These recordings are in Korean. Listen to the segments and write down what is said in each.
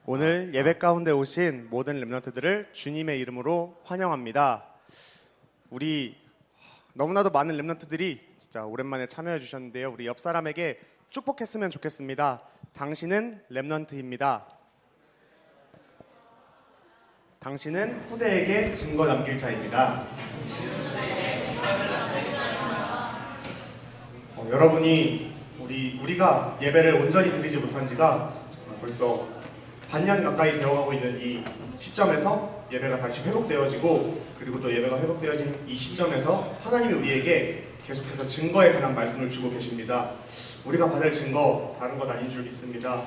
오늘 예배 가운데 오신 모든 렘넌트들을 주님의 이름으로 환영합니다. 우리 너무나도 많은 렘넌트들이 진짜 오랜만에 참여해 주셨는데요. 우리 옆 사람에게 축복했으면 좋겠습니다. 당신은 렘넌트입니다. 당신은 후대에게 증거 남길 자입니다. 여러분이 우리가 예배를 온전히 드리지 못한 지가 벌써 반년 가까이 되어가고 있는 이 시점에서 예배가 다시 회복되어지고, 그리고 또 예배가 회복되어진 이 시점에서 하나님이 우리에게 계속해서 증거에 관한 말씀을 주고 계십니다. 우리가 받을 증거 다른 것 아닌 줄 믿습니다.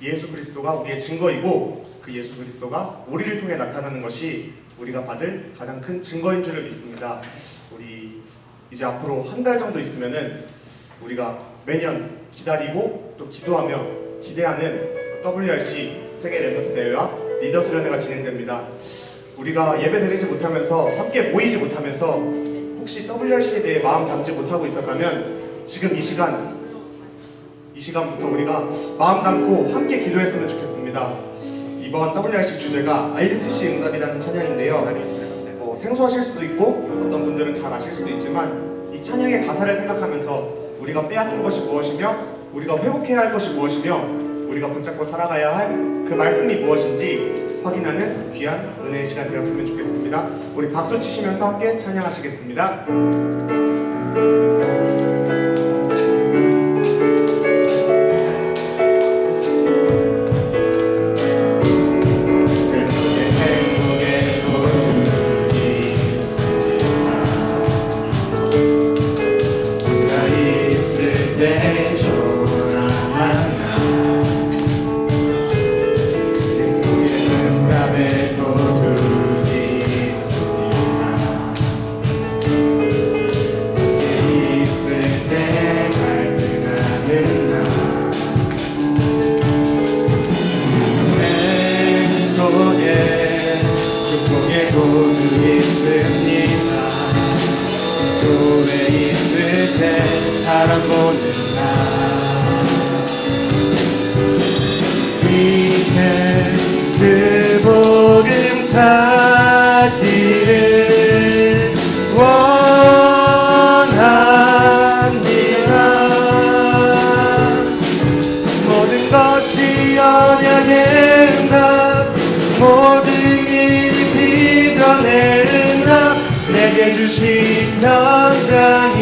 예수 그리스도가 우리의 증거이고, 그 예수 그리스도가 우리를 통해 나타나는 것이 우리가 받을 가장 큰 증거인 줄을 믿습니다. 우리 이제 앞으로 한 달 정도 있으면은 우리가 매년 기다리고 또 기도하며 기대하는 WRC 세계 렘넌트 대회와 리더 수련회가 진행됩니다. 우리가 예배 드리지 못하면서, 함께 모이지 못하면서 혹시 WRC에 대해 마음 담지 못하고 있었다면 지금 이 시간부터 우리가 마음 담고 함께 기도했으면 좋겠습니다. 이번 WRC 주제가 알리트시 응답이라는 찬양인데요. 생소하실 수도 있고 어떤 분들은 잘 아실 수도 있지만, 이 찬양의 가사를 생각하면서 우리가 빼앗긴 것이 무엇이며 우리가 회복해야 할 것이 무엇이며 우리가 붙잡고 살아가야 할 그 말씀이 무엇인지 확인하는 귀한 은혜의 시간 되었으면 좋겠습니다. 우리 박수 치시면서 함께 찬양하시겠습니다. 사랑 보는 날 이제 그 복음 찾기를 원합니다. 모든 것이 언약의 응답, 모든 일이 비전의 응답, 내게 주신 현장이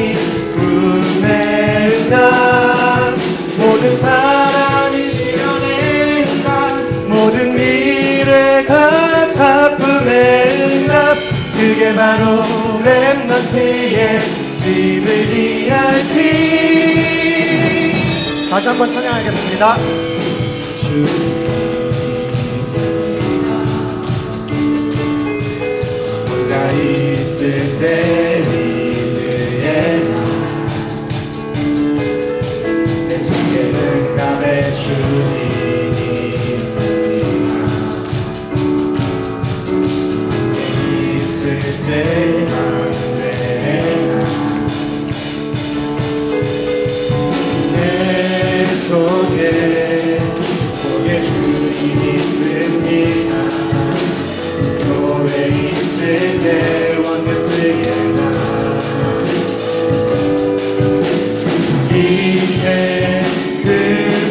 모든 사랑이 실현의 응답, 모든 미래가 작품의 응답, 그게 바로 렘넌트의 집을 위한 길. 다시 한번 찬양하겠습니다. 혼자 있을 때 주님이 있습니다. 있을 때만 내 속에 축복의 주님이 있습니다. 교회 있을 때 원했으리라. 이제 그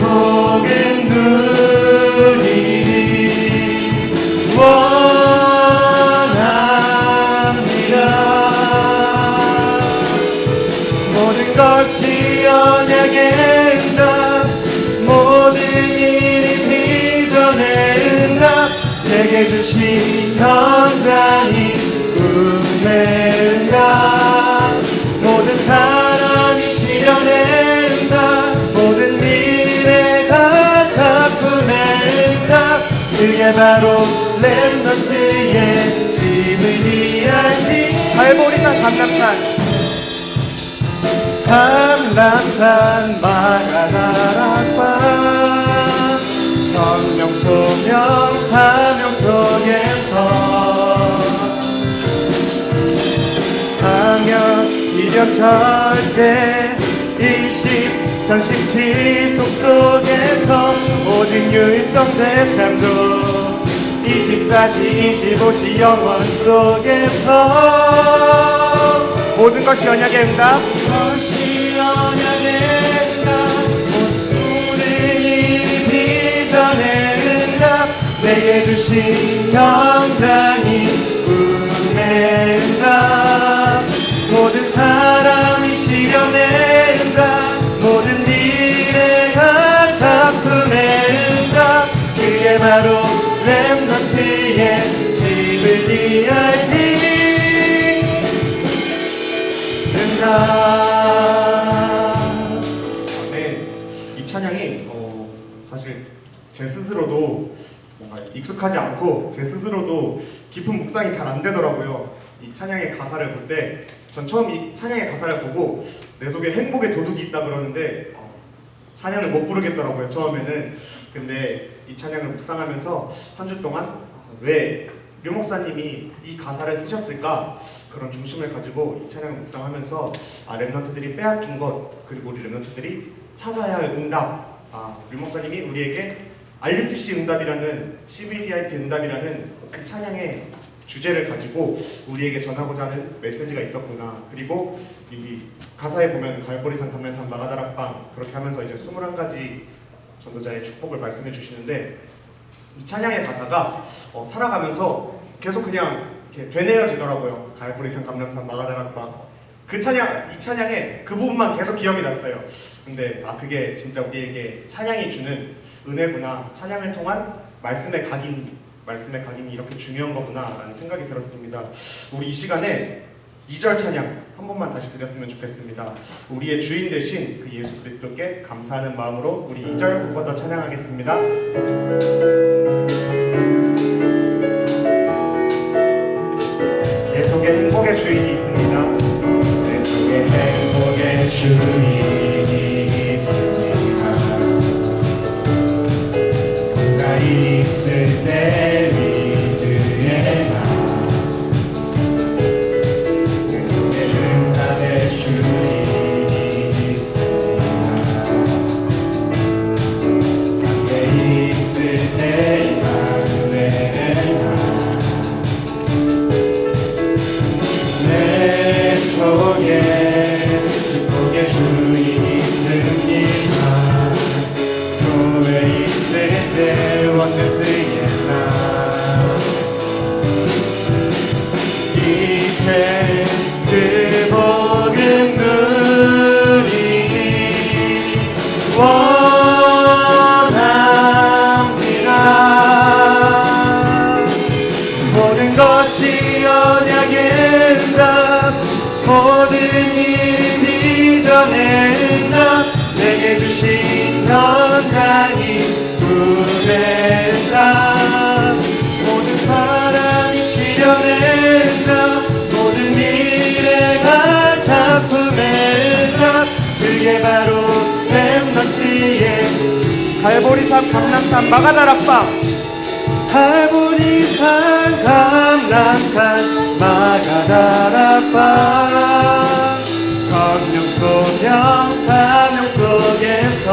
복은 누리리 원합니다. 모든 것이 언약의 응답, 모든 일이 비전의 응답, 내게 주신 현장이 꿈의 응답, 모든 사랑이 실현의 응답, 모든 미래가 작품의 응답, 그게 바로 렘넌트의 집을 위한 길. 발보리산 감람산 마가다락방, 천명 소명 사명 속에서 하며 이력 절대 일시 전심지속 속에서 오직 유일성제 창조 24시 25시 영원 속에서 모든 것이 언약의 응답 것이 언약의 응답 모든 이 비전의 응답 내게 주신 현장이 꿈의 응답 모든 사랑이 실현의 응답 모든 미래가 작품의 응답 그게 바로 렘넌트의 집을 이야기 네, 이 찬양이 사실 제 스스로도 뭔가 익숙하지 않고 제 스스로도 깊은 묵상이 잘 안 되더라고요. 이 찬양의 가사를 볼 때 전 처음 이 찬양의 가사를 보고 내 속에 행복의 도둑이 있다 그러는데 찬양을 못 부르겠더라고요 처음에는. 근데 이 찬양을 묵상하면서 한 주 동안 왜 류 목사님이 이 가사를 쓰셨을까 그런 중심을 가지고 이 찬양을 묵상하면서 렘넌트들이 빼앗긴 것 그리고 우리 렘넌트들이 찾아야 할 응답 류 목사님이 우리에게 RUTC 응답이라는 CVDIP 응답이라는 그 찬양의 주제를 가지고 우리에게 전하고자 하는 메시지가 있었구나. 그리고 이 가사에 보면 갈보리산 감람산 마가다락방 그렇게 하면서 이제 21가지 전도자의 축복을 말씀해 주시는데 이 찬양의 가사가 살아가면서 계속 그냥 이렇게 되뇌어지더라고요. 갈보리산 감람산 마가다락방 그 찬양, 이 찬양의 그 부분만 계속 기억이 났어요. 근데 그게 진짜 우리에게 찬양이 주는 은혜구나. 찬양을 통한 말씀의 각인이 이렇게 중요한 거구나 라는 생각이 들었습니다. 우리 이 시간에 2절 찬양 한 번만 다시 드렸으면 좋겠습니다. 우리의 주인 되신 그 예수 그리스도께 감사하는 마음으로 우리 2절 한 번 더 찬양하겠습니다. 내 속에 행복의 주인이 있습니다. 내 속에 행복의 주인이 있습니다. 혼자 있을 때 믿음의 나 내 속에 응답의 주인이 있습니다. 함께 있을 때 임마누엘의 나 내 속에 축복의 주인이 있습니다. 교회에 있을 때 원네스의 나 이제 그 복음 누리기 원합니다. 모든 것이 언약의 응답 모든 이 비전의 응답 내게 주신 현장이 꿈의 응답 모든 사랑이 실현의 응답 모든 미래가 작품의 응답 그게 바로 렘넌트의 갈보리산 감람산 마가다락방 갈보리산 감람산 마가다락방 천명 소명 사명 속에서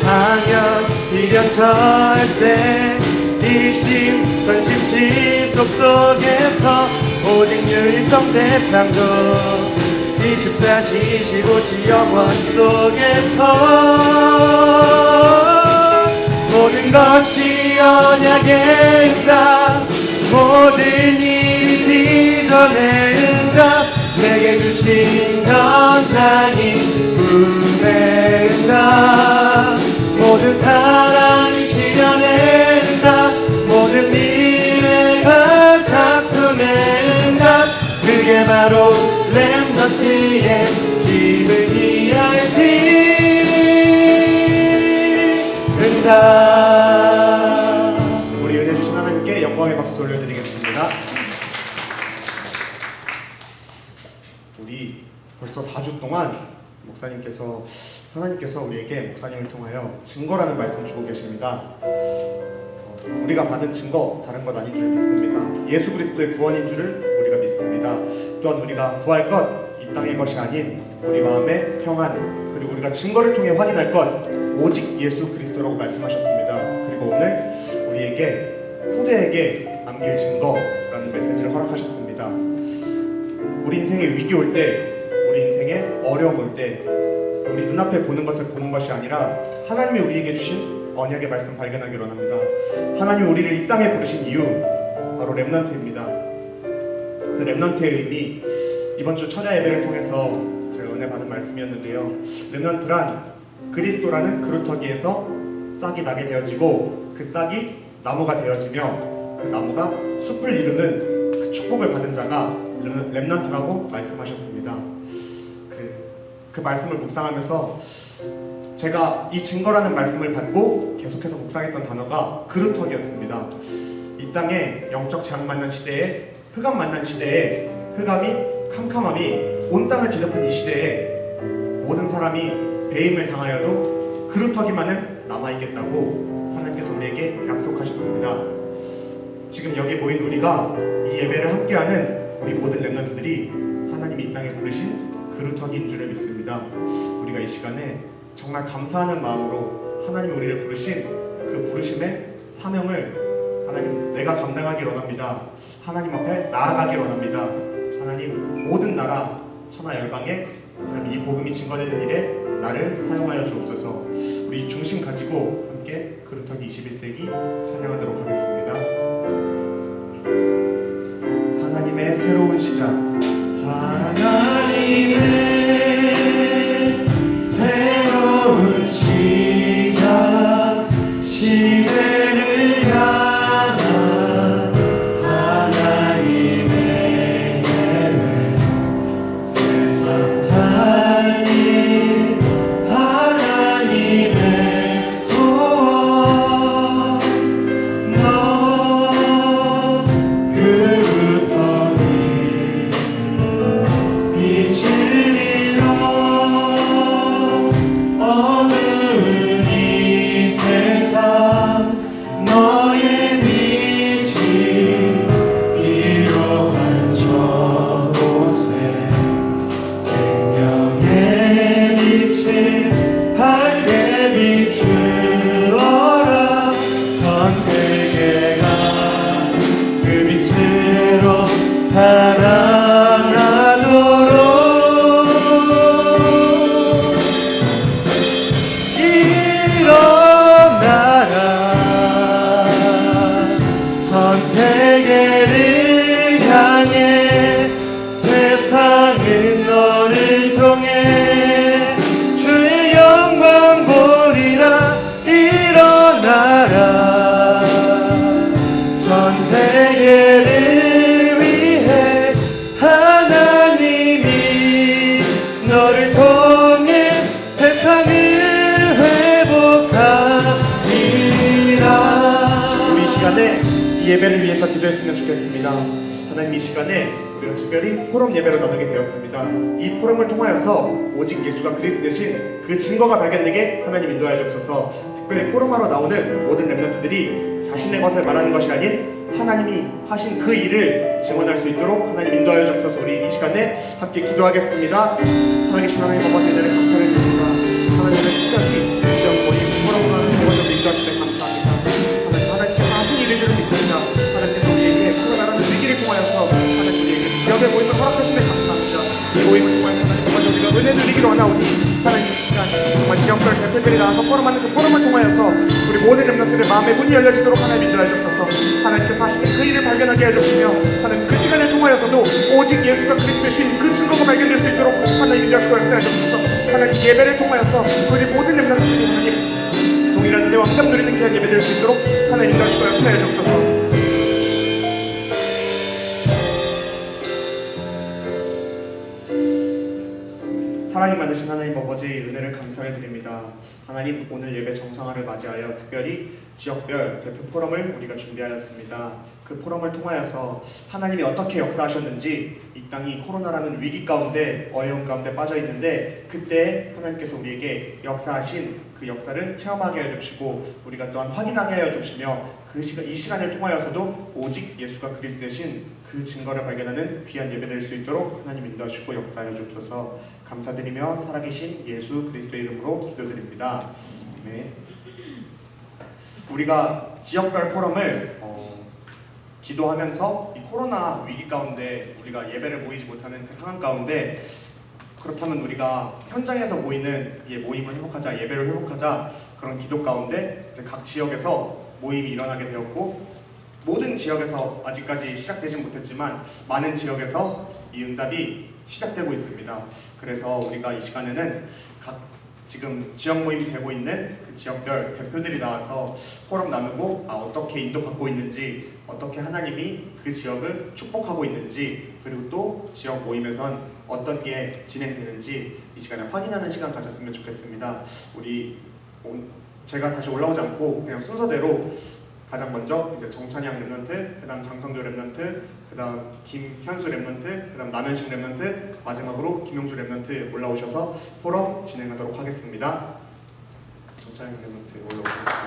당연 비련 절대 일심 선심 지속 속에서 오직 유일성제 창조 24시 25시 영원 속에서 모든 것이 언약의 응답 모든 이 비전의 응답 내게 주신 현장이 꿈의 응답 모든 사랑이 실현의 응답 모든 미래가 작품의 응답 그게 바로 렘넌트의 집을 VIP 응답 우리 은혜 주신 하나님께 영광의 박수 올려드리겠습니다. 우리 벌써 4주 동안 하나님께서 우리에게 목사님을 통하여 증거라는 말씀 주고 계십니다. 우리가 받은 증거 다른 것 아닌 줄 믿습니다. 예수 그리스도의 구원인 줄을 우리가 믿습니다. 또한 우리가 구할 것 이 이 땅의 것이 아닌 우리 마음의 평안, 그리고 우리가 증거를 통해 확인할 것 오직 예수 그리스도라고 말씀하셨습니다. 그리고 오늘 우리에게 후대에게 남길 증거라는 메시지를 허락하셨습니다. 우리 인생에 위기 올 때, 우리 인생에 어려움 올 때 우리 눈앞에 보는 것을 보는 것이 아니라 하나님이 우리에게 주신 언약의 말씀 발견하기로 합니다. 하나님이 우리를 이 땅에 부르신 이유 바로 렘넌트입니다. 그 렘넌트의 의미, 이번 주 철야 예배를 통해서 제가 은혜 받은 말씀이었는데요. 렘넌트란 그리스도라는 그루터기에서 싹이 나게 되어지고 그 싹이 나무가 되어지며 그 나무가 숲을 이루는 그 축복을 받은 자가 렘넌트라고 말씀하셨습니다. 그 말씀을 묵상하면서 제가 이 증거라는 말씀을 받고 계속해서 묵상했던 단어가 그루터기였습니다. 이 땅에 영적 재앙 만난 시대에, 흑암 만난 시대에, 흑암이 캄캄함이 온 땅을 뒤덮은 이 시대에 모든 사람이 배임을 당하여도 그루터기만은 남아있겠다고 하나님께서 우리에게 약속하셨습니다. 지금 여기 모인 우리가 이 예배를 함께하는 우리 모든 렘넌트들이 하나님이 이 땅에 부르신 그루터기인 줄을 믿습니다. 우리가 이 시간에 정말 감사하는 마음으로 하나님 우리를 부르신 그 부르심의 사명을 하나님 내가 감당하기 원합니다. 하나님 앞에 나아가기 원합니다. 하나님 모든 나라 천하 열방에 하나님 이 복음이 증거되는 일에 나를 사용하여 주옵소서. 우리 중심 가지고 함께 그루터기 21세기 찬양하도록 하겠습니다. 하나님의 새로운 시작. 하나님의 새로운 시작, 시대를 향한 하나님의 계획, 세상 살림 하나님의 소원, 너 그루터기 사랑하도록 일어나라. 전 세계를 향해 세상은 너를 통해 주의 영광 보리라. 일어나라. 전 세계를 너를 통해 세상을 회복하리라. 우리 이 시간에 이 예배를 위해서 기도했으면 좋겠습니다. 하나님 이 시간에 우리가 특별히 포럼 예배로 나누게 되었습니다. 이 포럼을 통하여서 오직 예수가 그리스도 되신 그 증거가 발견되게 하나님 인도하여 주옵소서. 특별히 포럼하러 나오는 모든 렘넌트들이 자신의 것을 말하는 것이 아닌 하나님이 하신 그 일을 증언할 수 있도록 하나님 인도하여 주옵소서. 우리 이 시간에 함께 기도하겠습니다. 살아계신 하나님 아버지, 은혜를 감사를 드립니다. 하나님을 특별히 시험 모임 포럼으로 하는 모험을 인도하실 때 감사합니다. 하나님께서 하신 일을 줄 믿습니다. 하나님께서 우리에게 코로나라는 위기를 통하여서 하나님 우리에게 지역의 모임을 허락하심에 감사합니다. 이 모임을 통하여서 하나님 아버지 우리가 은혜 누리기로 하나오니 하나님 이 시간 정말 지역별 대표들이 나와서 포럼하는 그 포럼을 통하여서 우리 모든 렘넌트들의 마음의 문이 열려지도록 하나님 인도하여 주옵소서. 하나님께서 하시는 그 일을 발견하게 해주시며 하나님 그 시간을 통하여서도 오직 예수가 그리스도이신 그 증거가 발견될 수 있도록 하나님 인도하시고 역사해 주옵소서. 하나님 예배를 통하여서 우리 모든 렘넌트들이 하나님 동일한 은혜와 응답 누리는 귀한 예배 될 수 있도록 하나님 인도하시고 역사해 주옵소서. 사랑이 많으신 하나님 아버지, 은혜를 감사를 드립니다. 하나님 오늘 예배 정상화를 맞이하여 특별히 지역별 대표 포럼을 우리가 준비하였습니다. 그 포럼을 통하여서 하나님이 어떻게 역사하셨는지, 이 땅이 코로나라는 위기 가운데 어려움 가운데 빠져 있는데 그때 하나님께서 우리에게 역사하신 그 역사를 체험하게 해주시고 우리가 또한 확인하게 해주시며 이 시간을 통하여서도 오직 예수가 그리스도 되신 그 증거를 발견하는 귀한 예배 될 수 있도록 하나님 인도하시고 역사하여 주옵소서. 감사드리며 살아계신 예수 그리스도의 이름으로 기도드립니다. 아멘. 우리가 지역별 포럼을 기도하면서 이 코로나 위기 가운데 우리가 예배를 모이지 못하는 그 상황 가운데, 그렇다면 우리가 현장에서 모이는 모임을 회복하자, 예배를 회복하자, 그런 기도 가운데 이제 각 지역에서 모임이 일어나게 되었고, 모든 지역에서 아직까지 시작되진 못했지만 많은 지역에서 이 응답이 시작되고 있습니다. 그래서 우리가 이 시간에는 지금 지역 모임이 되고 있는 그 지역별 대표들이 나와서 포럼 나누고 어떻게 인도받고 있는지, 어떻게 하나님이 그 지역을 축복하고 있는지, 그리고 또 지역 모임에선 어떤 게 진행되는지 이 시간에 확인하는 시간 가졌으면 좋겠습니다. 제가 다시 올라오지 않고 그냥 순서대로 가장 먼저 이제 정찬양 랩런트, 그다음 장성조 랩런트, 그다음 김현수 랩런트, 그다음 남현식 랩런트, 마지막으로 김용주 랩런트 올라오셔서 포럼 진행하도록 하겠습니다. 정찬양 랩런트 올라오겠습니다.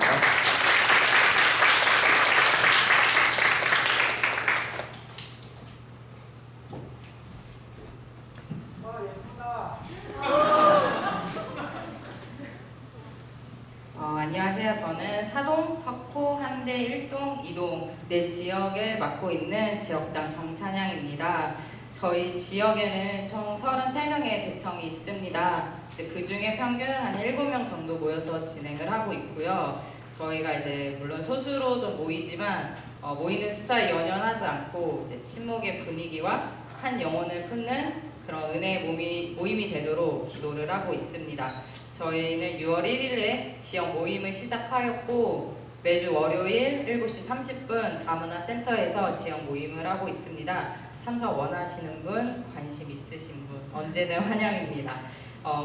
안녕하세요. 저는 사동, 석호, 한대, 일동, 이동 네 지역을 맡고 있는 지역장 정찬양입니다. 저희 지역에는 총 33명의 대청이 있습니다. 그 중에 평균 한 7명 정도 모여서 진행을 하고 있고요. 저희가 이제 물론 소수로 좀 모이지만 모이는 숫자에 연연하지 않고 이제 침묵의 분위기와 한 영혼을 품는 그런 은혜의 모임이 되도록 기도를 하고 있습니다. 저희는 6월 1일에 지역 모임을 시작하였고 매주 월요일 7시 30분 다문화센터에서 지역 모임을 하고 있습니다. 참석 원하시는 분, 관심 있으신 분 언제든 환영입니다.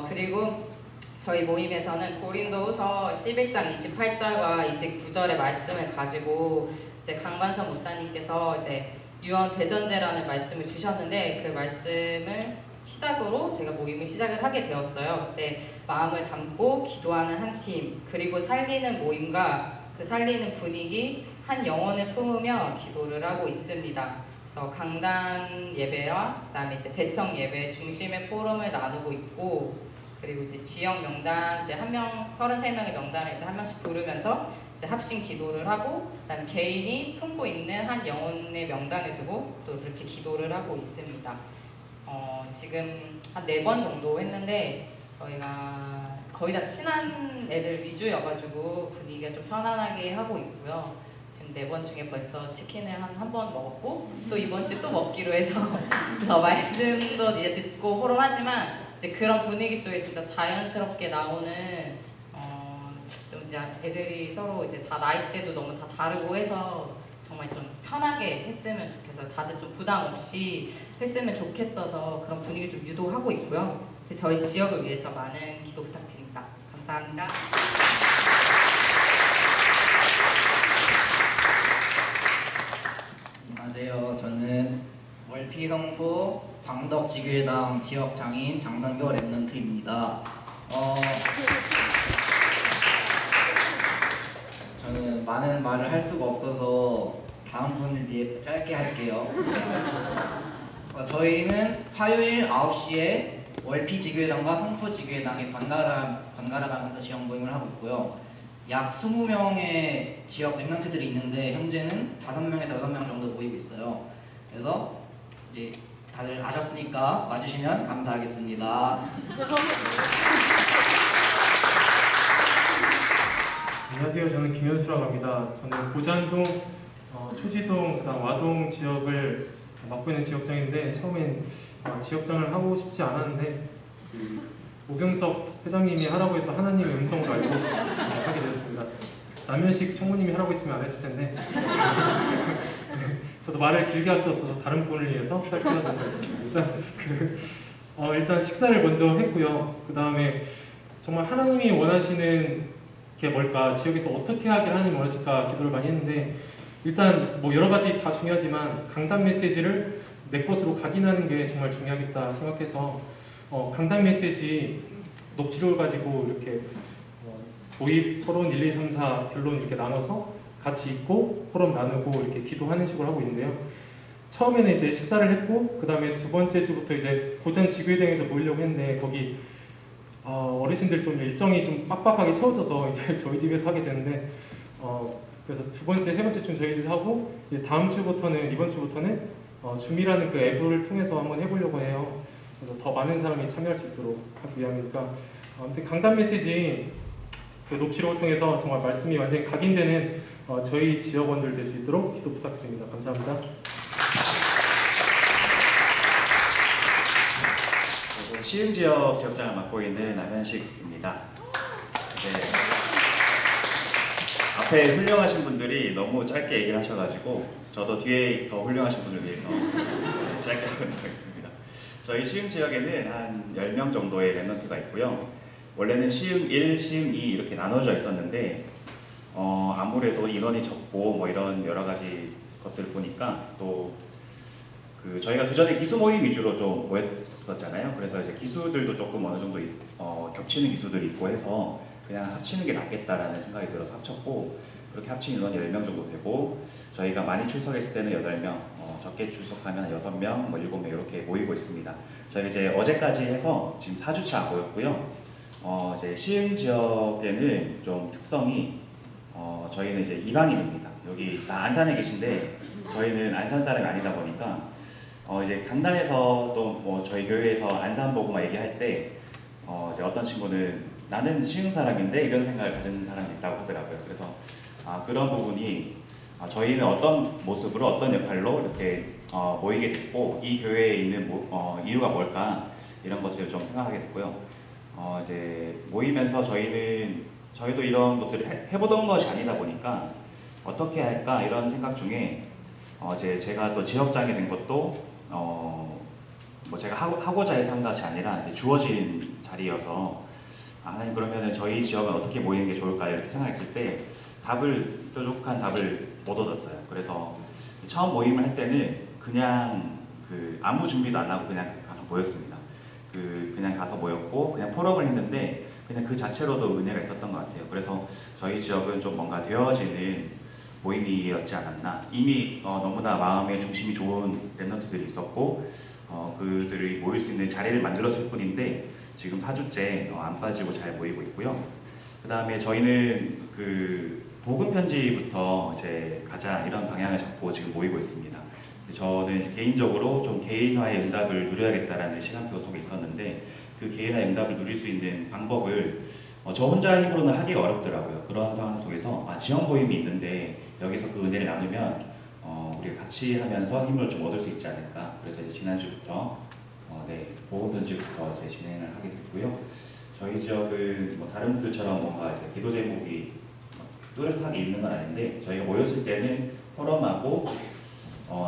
그리고 저희 모임에서는 고린도후서 11장 28절과 29절의 말씀을 가지고 이제 강반선 목사님께서 이제 유언 대전제라는 말씀을 주셨는데 그 말씀을 시작으로 제가 모임을 시작을 하게 되었어요. 그때 마음을 담고 기도하는 한 팀, 그리고 살리는 모임과 그 살리는 분위기, 한 영혼을 품으며 기도를 하고 있습니다. 그래서 강단 예배와 그다음에 이제 대청 예배 중심의 포럼을 나누고 있고, 그리고 이제 지역 명단 이제 33명의 명단을 이제 한 명씩 부르면서 이제 합심 기도를 하고, 그다음에 개인이 품고 있는 한 영혼의 명단을 두고 또 이렇게 기도를 하고 있습니다. 지금 한 4번 정도 했는데 저희가 거의 다 친한 애들 위주여가지고 분위기가 좀 편안하게 하고 있고요. 지금 4번 중에 벌써 치킨을 한 번 먹었고 또 이번 주 또 먹기로 해서 더 말씀도 이제 듣고 호름하지만 이제 그런 분위기 속에 진짜 자연스럽게 나오는 좀 이제 애들이 서로 이제 다 나이대도 너무 다 다르고 해서 정말 좀 편하게 했으면 좋겠어요. 다들 좀 부담 없이 했으면 좋겠어서 그런 분위기 좀 유도하고 있고요. 저희 지역을 위해서 많은 기도 부탁드립니다. 감사합니다. 안녕하세요. 저는 월피성포 광덕지교회당 지역 장인 장성교 랩런트입니다. 저는 많은 말을 할 수가 없어서 다음 분을 위해 짧게 할게요. 저희는 화요일 9시에 월피지교회당과 성포지교회당의 번갈아 가면서 지역 모임을 하고 있고요. 약 20명의 지역 랩런트들이 있는데 현재는 5명에서 6명 정도 모이고 있어요. 그래서 이제 다들 아셨으니까 와주시면 감사하겠습니다. 안녕하세요. 저는 김현수라고 합니다. 저는 고잔동, 초지동, 그다음 와동 지역을 맡고 있는 지역장인데 처음엔 지역장을 하고 싶지 않았는데 오경석 회장님이 하라고 해서 하나님의 음성을 알고 하게 되었습니다. 남현식 총무님이 하라고 했으면 안 했을 텐데 저도 말을 길게 할 수 없어서 다른 분을 위해서 짧게 하도록 하겠습니다. 일단 식사를 먼저 했고요. 그 다음에 정말 하나님이 원하시는 게 뭘까, 지역에서 어떻게 하길 하나님 원하실까 기도를 많이 했는데, 일단 뭐 여러 가지 다 중요하지만 강단 메시지를 내 것으로 각인하는 게 정말 중요하겠다 생각해서 강단 메시지 녹취록을 가지고 이렇게 도입, 서론, 1, 2, 3, 4 결론 이렇게 나눠서 같이 읽고 포럼 나누고 이렇게 기도하는 식으로 하고 있는데요. 처음에는 이제 식사를 했고, 그 다음에 두 번째 주부터 이제 고전 지구회당에서 모이려고 했는데, 거기 어르신들 좀 일정이 좀 빡빡하게 채워져서 이제 저희 집에서 하게 되는데, 그래서 두 번째, 세 번째 좀 저희 집에서 하고, 이제 다음 주부터는, 이번 주부터는 줌이라는 그 앱을 통해서 한번 해보려고 해요. 그래서 더 많은 사람이 참여할 수 있도록 하기 위함이니까, 아무튼 강단 메시지 그 녹취록을 통해서 정말 말씀이 완전히 각인되는 저희 지역원들 될 수 있도록 기도 부탁드립니다. 감사합니다. 시흥 지역 지역장을 맡고 있는 남현식입니다. 앞에 훌륭하신 분들이 너무 짧게 얘기를 하셔가지고 저도 뒤에 더 훌륭하신 분을 위해서 짧게 하도록 하겠습니다. 저희 시흥 지역에는 한 10명 정도의 랩런트가 있고요. 원래는 시흥 1, 시흥 2 이렇게 나눠져 있었는데 아무래도 인원이 적고 뭐 이런 여러 가지 것들을 보니까 또 저희가 그전에 기수 모임 위주로 좀 모였었잖아요. 그래서 이제 기수들도 조금 어느 정도 겹치는 기수들이 있고 해서 그냥 합치는 게 낫겠다라는 생각이 들어서 합쳤고, 그렇게 합친 인원이 10명 정도 되고, 저희가 많이 출석했을 때는 8명, 적게 출석하면 6명, 뭐 7명 이렇게 모이고 있습니다. 저희가 이제 어제까지 해서 지금 4주차 모였고요. 이제 시흥 지역에는 좀 특성이 저희는 이제 이방인입니다. 여기 다 안산에 계신데 저희는 안산 사람이 아니다 보니까 이제 강단에서 또 뭐 저희 교회에서 안산 보고만 얘기할 때 이제 어떤 친구는 나는 시흥 사람인데 이런 생각을 가진 사람이 있다고 하더라고요. 그래서 그런 부분이 저희는 어떤 모습으로 어떤 역할로 이렇게 모이게 됐고 이 교회에 있는 이유가 뭘까 이런 것을 좀 생각하게 됐고요. 이제 모이면서 저희도 이런 것들을 해보던 것이 아니다 보니까 어떻게 할까 이런 생각 중에 제가 또 지역장이 된 것도 뭐 제가 하고자 해서 한 것이 아니라 이제 주어진 자리여서 하나님 그러면은 저희 지역은 어떻게 모이는 게 좋을까 이렇게 생각했을 때 뾰족한 답을 못 얻었어요. 그래서 처음 모임을 할 때는 그냥 아무 준비도 안 하고 그냥 가서 모였습니다. 그냥 가서 모였고 그냥 포럼을 했는데 그냥 그 자체로도 은혜가 있었던 것 같아요. 그래서 저희 지역은 좀 뭔가 되어지는 모임이었지 않았나. 이미 너무나 마음의 중심이 좋은 랩런트들이 있었고 그들이 모일 수 있는 자리를 만들었을 뿐인데 지금 4주째 안 빠지고 잘 모이고 있고요. 그 다음에 저희는 복음 편지부터 이제 가자 이런 방향을 잡고 지금 모이고 있습니다. 저는 개인적으로 좀 개인화의 응답을 누려야겠다라는 시간표 속에 있었는데 그 개인화의 응답을 누릴 수 있는 방법을 저 혼자 힘으로는 하기가 어렵더라고요. 그런 상황 속에서 지원 모임이 있는데 여기서 그 은혜를 나누면 우리가 같이 하면서 힘을 좀 얻을 수 있지 않을까. 그래서 이제 지난주부터 복음 편지부터 이제 진행을 하게 됐고요. 저희 지역은 뭐 다른 분들처럼 뭔가 이제 기도 제목이 뚜렷하게 있는 건 아닌데 저희가 모였을 때는 포럼하고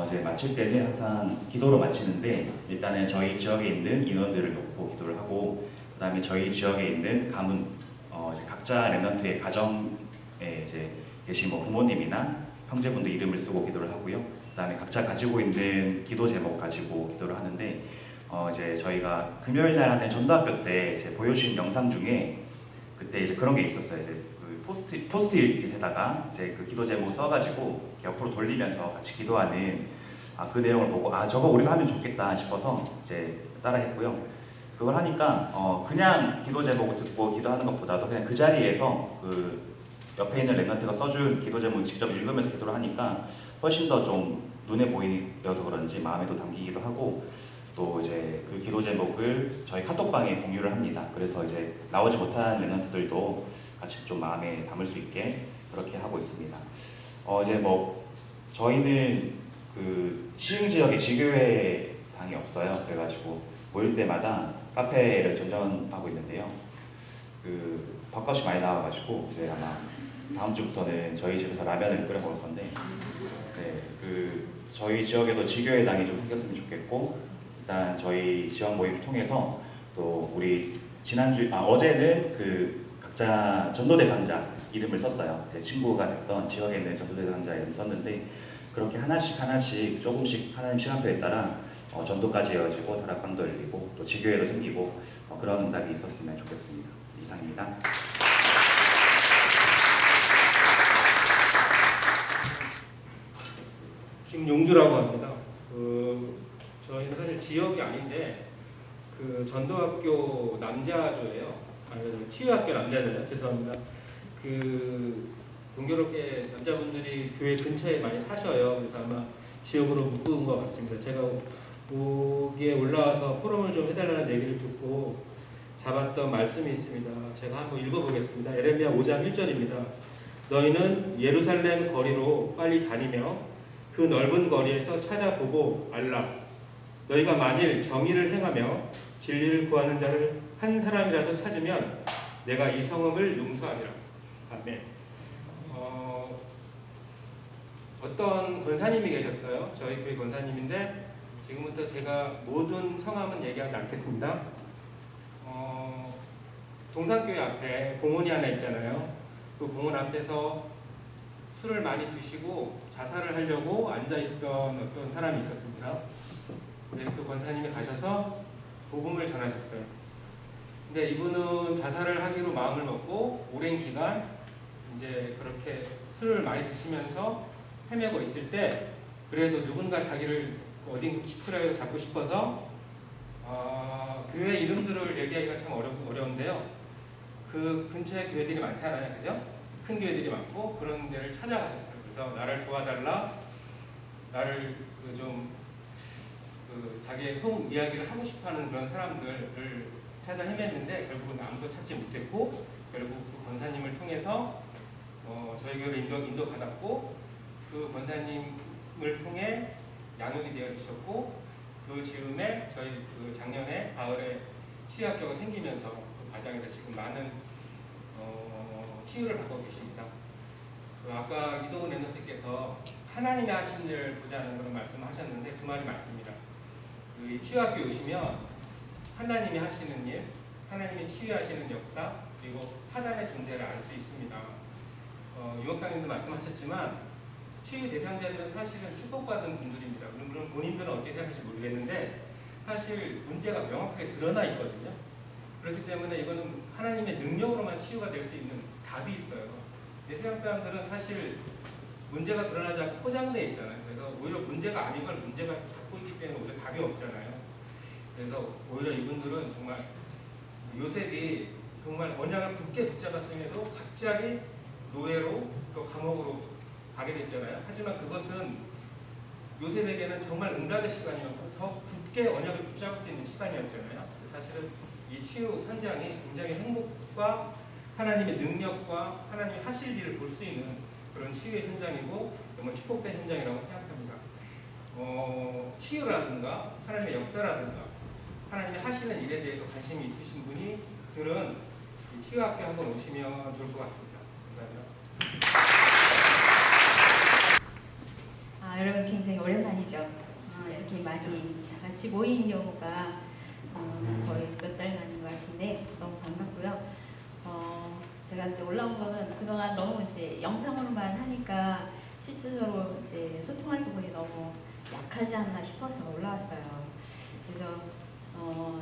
이제 마칠 때는 항상 기도로 마치는데 일단은 저희 지역에 있는 인원들을 놓고 기도를 하고 그 다음에 저희 지역에 있는 가문 이제 각자 랩런트의 가정에 이제 계신 뭐 부모님이나 형제분들 이름을 쓰고 기도를 하고요. 그 다음에 각자 가지고 있는 기도 제목 가지고 기도를 하는데 이제 저희가 금요일 날 하는 전도학교 때 이제 보여주신 영상 중에 그때 이제 그런 게 있었어요. 이제 포스트잇에다가 이제 기도 제목 써가지고 옆으로 돌리면서 같이 기도하는 그 내용을 보고 저거 우리가 하면 좋겠다 싶어서 이제 따라했고요. 그걸 하니까 그냥 기도 제목을 듣고 기도하는 것보다도 그냥 그 자리에서 옆에 있는 랩런트가 써준 기도 제목을 직접 읽으면서 기도를 하니까 훨씬 더 좀 눈에 보이어서 그런지 마음에도 담기기도 하고 또 이제 그 기도 제목을 저희 카톡방에 공유를 합니다. 그래서 이제 나오지 못한 랩런트들도 같이 좀 마음에 담을 수 있게 그렇게 하고 있습니다. 이제 뭐 저희는 시흥 지역에 지교회 당이 없어요. 그래가지고 모일 때마다 카페를 전전하고 있는데요. 밥값이 많이 나와가지고 이제 아마 다음 주부터는 저희 집에서 라면을 끓여 먹을 건데, 저희 지역에도 지교회 당이 좀 생겼으면 좋겠고, 일단 저희 지역 모임을 통해서 또 우리 어제는 각자 전도 대상자 이름을 썼어요. 제 친구가 됐던 지역에 있는 전도대상자 이름 썼는데 그렇게 하나씩 조금씩 하나님 시간표에 따라 전도까지 이어지고 다락방도 열리고 또 지교회도 생기고 그런 응답이 있었으면 좋겠습니다. 이상입니다. 김용주라고 합니다. 저희는 사실 지역이 아닌데 전도학교 남자조예요. 아니 치유학교 남자조예요. 죄송합니다. 공교롭게 남자분들이 교회 근처에 많이 사셔요. 그래서 아마 지역으로 묶은 것 같습니다. 제가 여기에 올라와서 포럼을 좀 해달라는 얘기를 듣고 잡았던 말씀이 있습니다. 제가 한번 읽어보겠습니다. 에레미야 5장 1절입니다. 너희는 예루살렘 거리로 빨리 다니며 그 넓은 거리에서 찾아보고 알라. 너희가 만일 정의를 행하며 진리를 구하는 자를 한 사람이라도 찾으면 내가 이 성읍을 용서하리라. 아멘. 어떤 권사님이 계셨어요. 저희 교회 권사님인데 지금부터 제가 모든 성함은 얘기하지 않겠습니다. 동산교회 앞에 공원이 하나 있잖아요. 그 공원 앞에서 술을 많이 드시고 자살을 하려고 앉아있던 어떤 사람이 있었습니다. 근데 그 권사님이 가셔서 복음을 전하셨어요. 근데 이분은 자살을 하기로 마음을 먹고 오랜 기간 이제 그렇게 술을 많이 드시면서 헤매고 있을 때 그래도 누군가 자기를 어딘 지푸라기로 잡고 싶어서 교회 이름들을 얘기하기가 참 어려운데요. 그 근처에 교회들이 많잖아요. 그죠? 큰 교회들이 많고 그런 데를 찾아가셨어요. 그래서 나를 도와달라, 나를 자기의 속 이야기를 하고 싶어하는 그런 사람들을 찾아 헤맸는데 결국은 아무도 찾지 못했고 결국 그 권사님을 통해서 저희 교회를 인도받았고 그 권사님을 통해 양육이 되어지셨고 그 즈음에 저희 작년에 가을에 치유학교가 생기면서 그 과정에서 지금 많은 치유를 받고 계십니다. 아까 이동훈 랩런트께서 하나님이 하신 일을 보자는 그런 말씀을 하셨는데 그 말이 맞습니다. 이 치유학교 오시면 하나님이 하시는 일, 하나님이 치유하시는 역사, 그리고 사단의 존재를 알 수 있습니다. 유목사님도 말씀하셨지만 치유 대상자들은 사실은 축복받은 분들입니다. 물론 본인들은 어떻게 생각할지 모르겠는데 사실 문제가 명확하게 드러나 있거든요. 그렇기 때문에 이거는 하나님의 능력으로만 치유가 될 수 있는 답이 있어요. 근데 세상 사람들은 사실 문제가 드러나지 않고 포장되어 있잖아요. 그래서 오히려 문제가 아닌 걸 문제가 잡고 있기 때문에 오히려 답이 없잖아요. 그래서 오히려 이분들은 정말 요셉이 정말 언약을 굳게 붙잡았음에도 갑자기 노예로 또 감옥으로 가게 됐잖아요. 하지만 그것은 요셉에게는 정말 응답의 시간이었고 더 굳게 언약을 붙잡을 수 있는 시간이었잖아요. 사실은 이 치유 현장이 굉장히 행복과 하나님의 능력과 하나님이 하실 일을 볼 수 있는 그런 치유의 현장이고 정말 축복된 현장이라고 생각합니다. 치유라든가 하나님의 역사라든가 하나님이 하시는 일에 대해서 관심이 있으신 분들은 이 치유학교 한번 오시면 좋을 것 같습니다. 감사합니다. 여러분 굉장히 오랜만이죠. 이렇게 많이 다 같이 모인 경우가 거의 몇 달 만인 것 같은데 너무 반갑고요. 제가 이제 올라온 거는 그동안 너무 이제 영상으로만 하니까 실질적으로 이제 소통할 부분이 너무 약하지 않나 싶어서 올라왔어요. 그래서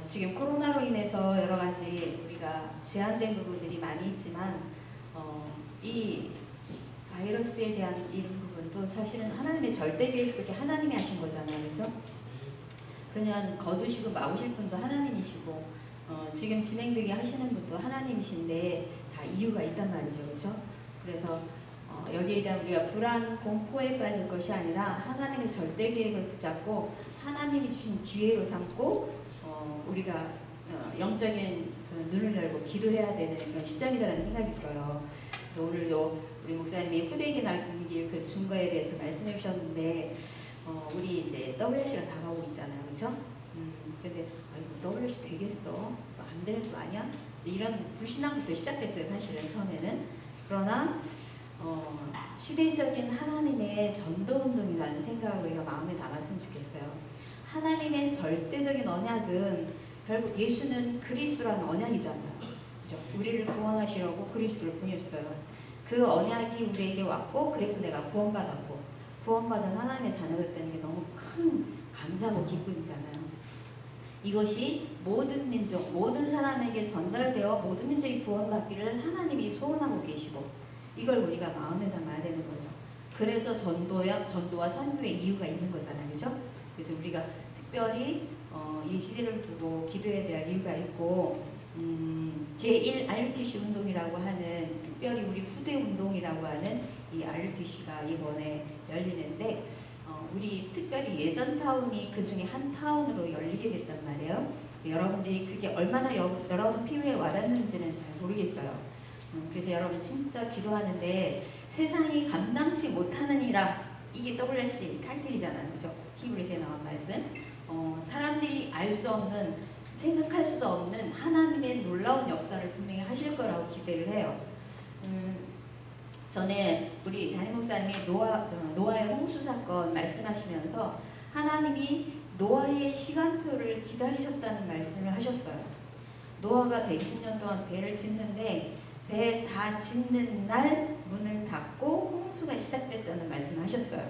지금 코로나로 인해서 여러 가지 우리가 제한된 부분들이 많이 있지만 이 바이러스에 대한 이런 부분도 사실은 하나님의 절대 계획 속에 하나님이 하신 거잖아요. 그렇죠? 그러면 거두시고 마우실 분도 하나님이시고 지금 진행되게 하시는 분도 하나님이신데 다 이유가 있단 말이죠. 그렇죠? 그래서 여기에 대한 우리가 불안, 공포에 빠질 것이 아니라 하나님의 절대 계획을 붙잡고 하나님이 주신 기회로 삼고 우리가 영적인 눈을 열고 기도해야 되는 그런 시점이라는 생각이 들어요. 그래서 오늘도 우리 목사님이 후대에게 남길 그 증거에 대해서 말씀해 주셨는데 우리 이제 WRC가 다가오고 있잖아요. 그렇죠? 근데 WRC 되겠어? 안 되는 거 아니야? 이런 불신앙부터 시작됐어요. 사실은 처음에는. 그러나 시대적인 하나님의 전도운동이라는 생각을 우리가 마음에 담았으면 좋겠어요. 하나님의 절대적인 언약은 결국 예수는 그리스도라는 언약이잖아요. 그죠? 우리를 구원하시려고 그리스도를 보내셨어요. 그 언약이 우리에게 왔고 그래서 내가 구원받았고 구원받은 하나님의 자녀가 됐다는 게 너무 큰 감사고 기쁨이잖아요. 이것이 모든 민족, 모든 사람에게 전달되어 모든 민족이 구원받기를 하나님이 소원하고 계시고 이걸 우리가 마음에 담아야 되는 거죠. 그래서 전도와 선교의 이유가 있는 거잖아요. 그죠? 그래서 우리가 특별히 이 시대를 두고 기도해야 될 이유가 있고 제1 RUTC 운동이라고 하는 특별히 우리 후대 운동이라고 하는 이 RUTC가 이번에 열리는데 우리 특별히 예전 타운이 그 중에 한 타운으로 열리게 됐단 말이에요. 여러분들이 그게 얼마나 여러분 피부에 와닿는지는 잘 모르겠어요. 그래서 여러분 진짜 기도하는데 세상이 감당치 못하는 이라 이게 WRC 타이틀이잖아요. 그죠? 히브리서에 나온 말씀. 사람들이 알 수 없는 생각할 수도 없는 하나님의 놀라운 역사를 분명히 하실 거라고 기대를 해요. 전에 우리 담임 목사님이 노아의 홍수 사건 말씀하시면서 하나님이 노아의 시간표를 기다리셨다는 말씀을 하셨어요. 노아가 120년 동안 배를 짓는데 배 다 짓는 날 문을 닫고 홍수가 시작됐다는 말씀을 하셨어요.